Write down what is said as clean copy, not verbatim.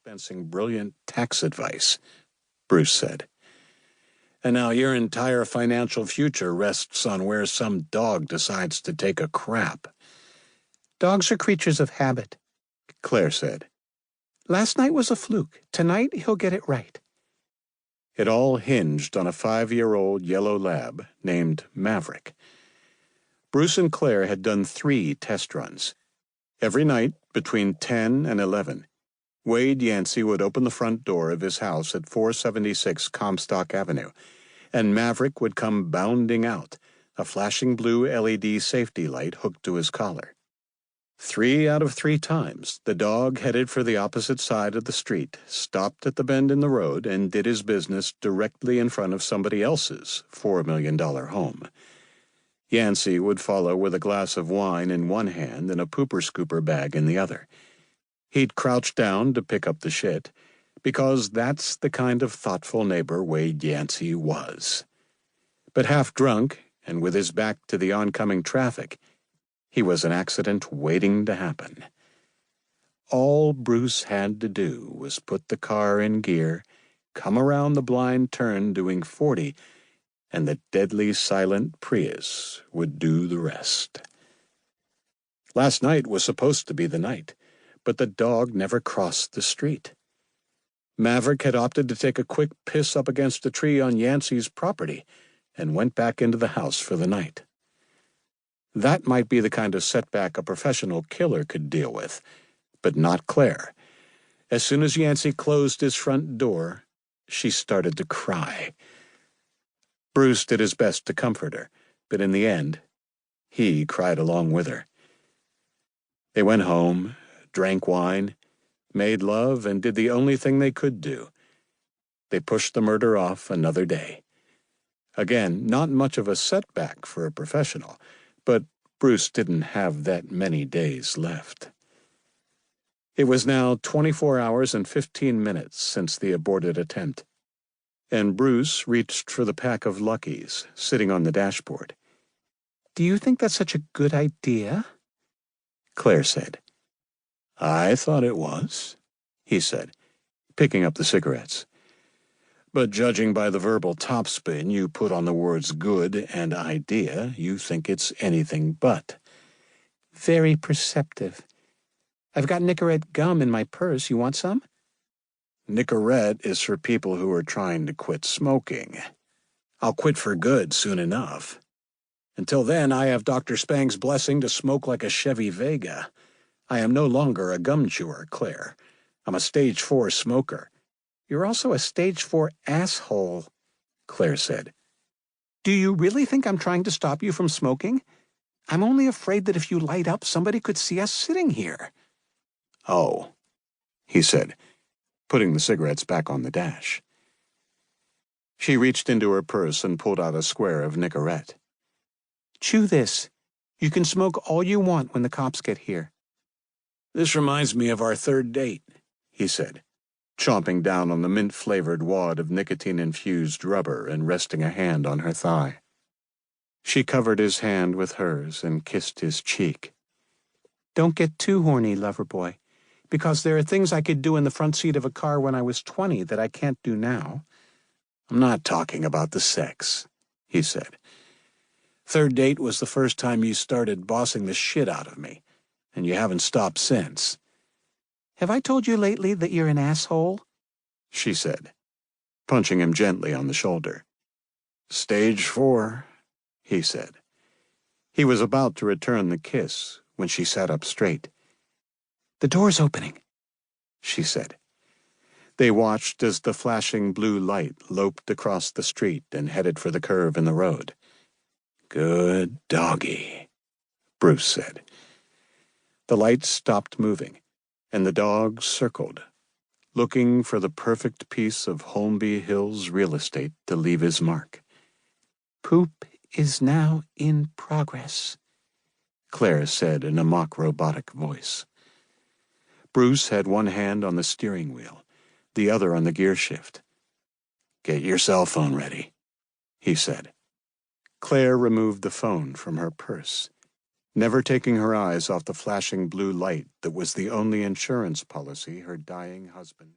dispensing brilliant tax advice, Bruce said. And now your entire financial future rests on where some dog decides to take a crap. Dogs are creatures of habit, Claire said. Last night was a fluke. Tonight he'll get it right. It all hinged on a 5-year-old yellow lab named Maverick. Bruce and Claire had done 3 test runs. Every night between 10 and 11, Wade Yancey would open the front door of his house at 476 Comstock Avenue, and Maverick would come bounding out, a flashing blue LED safety light hooked to his collar. 3 out of 3 times, the dog headed for the opposite side of the street, stopped at the bend in the road, and did his business directly in front of somebody else's $4 million home. Yancey would follow with a glass of wine in one hand and a pooper-scooper bag in the other. He'd crouch down to pick up the shit, because that's the kind of thoughtful neighbor Wade Yancey was. But half drunk, and with his back to the oncoming traffic, he was an accident waiting to happen. All Bruce had to do was put the car in gear, come around the blind turn doing 40, and the deadly silent Prius would do the rest. Last night was supposed to be the night, but the dog never crossed the street. Maverick had opted to take a quick piss up against a tree on Yancey's property and went back into the house for the night. That might be the kind of setback a professional killer could deal with, but not Claire. As soon as Yancey closed his front door, she started to cry. Bruce did his best to comfort her, but in the end, he cried along with her. They went home, drank wine, made love, and did the only thing they could do. They pushed the murder off another day. Again, not much of a setback for a professional, but Bruce didn't have that many days left. It was now 24 hours and 15 minutes since the aborted attempt, and Bruce reached for the pack of Luckies sitting on the dashboard. Do you think that's such a good idea? Claire said. I thought it was, he said, picking up the cigarettes. But judging by the verbal topspin you put on the words good and idea, you think it's anything but. Very perceptive. I've got Nicorette gum in my purse. You want some? Nicorette is for people who are trying to quit smoking. I'll quit for good soon enough. Until then, I have Dr. Spang's blessing to smoke like a Chevy Vega. I am no longer a gum chewer, Claire. I'm a stage 4 smoker. You're also a stage 4 asshole, Claire said. Do you really think I'm trying to stop you from smoking? I'm only afraid that if you light up, somebody could see us sitting here. Oh, he said, putting the cigarettes back on the dash. She reached into her purse and pulled out a square of Nicorette. Chew this. You can smoke all you want when the cops get here. This reminds me of our third date, he said, chomping down on the mint-flavored wad of nicotine-infused rubber and resting a hand on her thigh. She covered his hand with hers and kissed his cheek. Don't get too horny, lover boy, because there are things I could do in the front seat of a car when I was 20 that I can't do now. I'm not talking about the sex, he said. Third date was the first time you started bossing the shit out of me, and you haven't stopped since. Have I told you lately that you're an asshole? She said, punching him gently on the shoulder. Stage 4, he said. He was about to return the kiss when she sat up straight. The door's opening, she said. They watched as the flashing blue light loped across the street and headed for the curve in the road. Good doggy, Bruce said. The light stopped moving, and the dog circled, looking for the perfect piece of Holmby Hills real estate to leave his mark. Poop is now in progress, Claire said in a mock robotic voice. Bruce had one hand on the steering wheel, the other on the gear shift. Get your cell phone ready, he said. Claire removed the phone from her purse, never taking her eyes off the flashing blue light that was the only insurance policy her dying husband